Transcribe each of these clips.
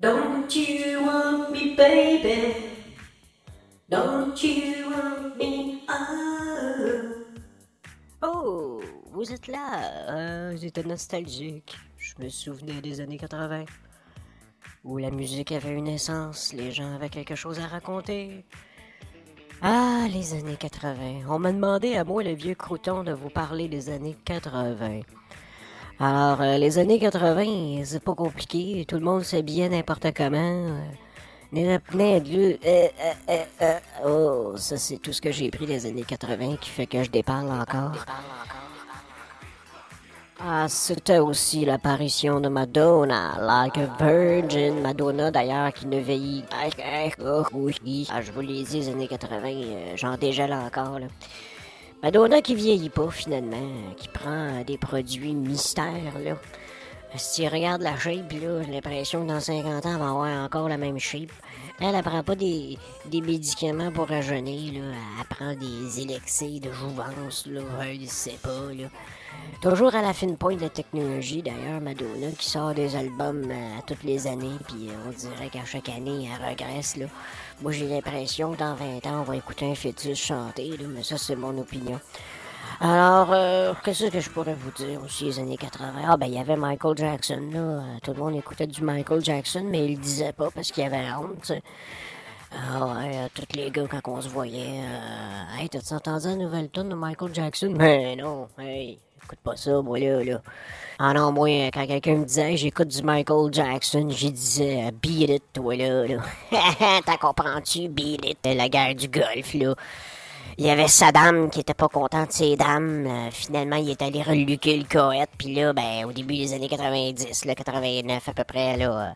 Don't you want me, baby? Don't you want me? Oh, vous êtes là. J'étais nostalgique. Je me souvenais des années 80, où la musique avait une essence, les gens avaient quelque chose à raconter. Ah, les années 80. On m'a demandé à moi, le vieux crouton, de vous parler des années 80. Alors, les années 80, c'est pas compliqué. Tout le monde s'habillait n'importe comment. Il y en a plein de... Oh, ça, c'est tout ce que j'ai pris des années 80 qui fait que je déparle encore. Ah, c'était aussi l'apparition de Madonna, Like a Virgin. Madonna, d'ailleurs, qui ne vieillit. Ah, je vous l'ai dit, les années 80, j'en dégèle encore, là. Madonna qui vieillit pas, finalement, qui prend des produits mystères, là. Si tu regardes la shape, là, j'ai l'impression que dans 50 ans, elle va avoir encore la même shape. Elle prend pas des médicaments pour rajeunir, là. Elle prend des élixirs de jouvence, là. Je sais pas, là. Toujours à la fine pointe de la technologie, d'ailleurs, Madonna, qui sort des albums à toutes les années, puis on dirait qu'à chaque année, elle regresse, là. Moi, j'ai l'impression que dans 20 ans, on va écouter un fœtus chanter, là, mais ça, c'est mon opinion. Alors, qu'est-ce que je pourrais vous dire aussi, les années 80? Ah, ben, il y avait Michael Jackson, là. Tout le monde écoutait du Michael Jackson, mais il le disait pas parce qu'il avait honte, tu sais. Ah ouais, tous les gars, quand on se voyait, hey, t'as-tu entendu la nouvelle tune de Michael Jackson? Mais non, hey, écoute pas ça, moi, là. Ah non, moi, quand quelqu'un me disait, hey, j'écoute du Michael Jackson, j'ai disais, beat it, toi, là. T'as compris-tu, beat it, la guerre du Golfe, là. Il y avait Saddam qui était pas content de ses dames. Finalement, il est allé reluquer le Koweït. Puis là, ben, au début des années 90, là, 89 à peu près, là,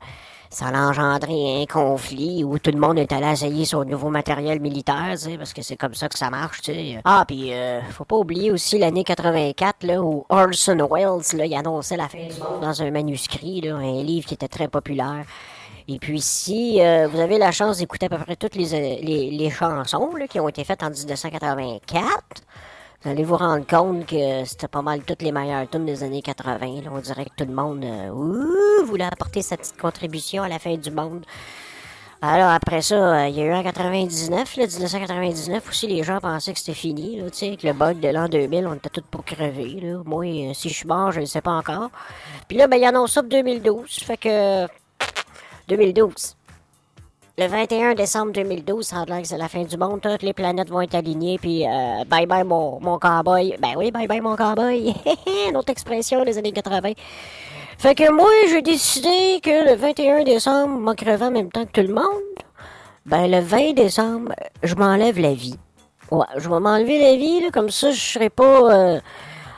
ça a engendré un conflit où tout le monde est allé essayer son nouveau matériel militaire, tu sais, parce que c'est comme ça que ça marche, tu sais. Ah, puis faut pas oublier aussi l'année 84, là, où Orson Welles, là, il annonçait la fin du monde dans un manuscrit, là, un livre qui était très populaire. Et puis si vous avez la chance d'écouter à peu près toutes les chansons là, qui ont été faites en 1984, vous allez vous rendre compte que c'était pas mal toutes les meilleures tunes des années 80. Là. On dirait que tout le monde voulait apporter sa petite contribution à la fin du monde. Alors après ça, il y a eu en 99, là, 1999 aussi, les gens pensaient que c'était fini, là, tu sais, que le bug de l'an 2000, on était tous pour crever, là. Moi, si je suis mort, je ne sais pas encore. Puis là, ben, ils annoncent ça pour 2012, fait que 2012. Le 21 décembre 2012, ça a l'air que c'est la fin du monde. Toutes les planètes vont être alignées. Puis bye bye mon cowboy. Ben oui, bye bye mon cowboy. Une autre expression des années 80. Fait que moi, j'ai décidé que le 21 décembre, moi crevant en même temps que tout le monde. Ben le 20 décembre, je m'enlève la vie. Ouais, je vais m'enlever la vie, là, comme ça je serai pas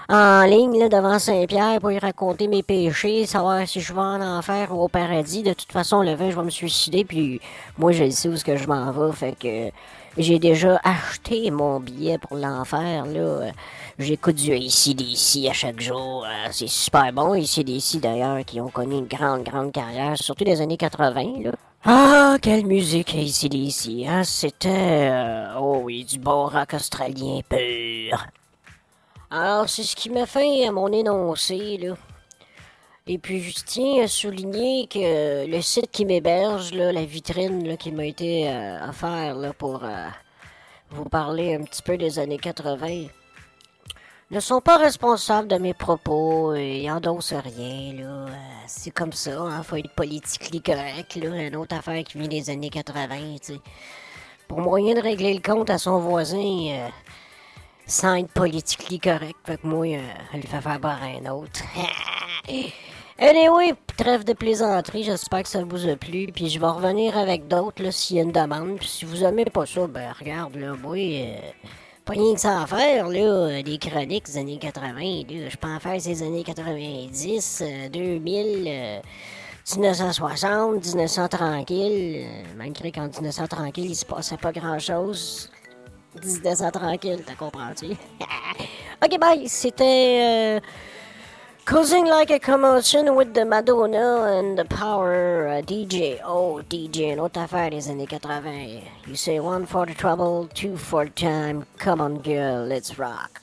en ligne là, devant Saint-Pierre pour y raconter mes péchés, savoir si je vais en enfer ou au paradis. De toute façon, le 20, je vais me suicider, puis moi, je sais où est-ce que je m'en vais, fait que j'ai déjà acheté mon billet pour l'enfer, là. J'écoute du AC/DC à chaque jour. C'est super bon, AC/DC d'ailleurs, qui ont connu une grande, grande carrière, surtout des années 80, là. Ah, quelle musique AC/DC, hein? C'était, oh oui, du bon rock australien pur. Alors, c'est ce qui m'a fait à mon énoncé, là. Et puis, je tiens à souligner que le site qui m'héberge, là, la vitrine là, qui m'a été offerte là, pour vous parler un petit peu des années 80, ne sont pas responsables de mes propos et ils endossent rien, là. C'est comme ça, hein, faut être politiquement correct, là. Une autre affaire qui vient des années 80, tu sais. Pour moyen de régler le compte à son voisin, sans être politiquement correct. Fait que moi, elle le fait faire boire un autre. Anyway, trêve de plaisanterie, j'espère que ça vous a plu. Puis je vais revenir avec d'autres là, s'il y a une demande. Puis si vous aimez pas ça, ben regarde là, moi, pas rien que ça à faire, là, des chroniques des années 80, là. Je peux en faire ces années 90, 2000, 1960, 1900 tranquille. Malgré qu'en 1900 tranquille, il se passait pas grand-chose. 1900 tranquille, t'as compris? Ok, bye, c'était Causing Like a Commotion with the Madonna and the Power DJ. Oh, DJ, une autre affaire des années 80. You say one for the trouble, two for the time. Come on, girl, let's rock.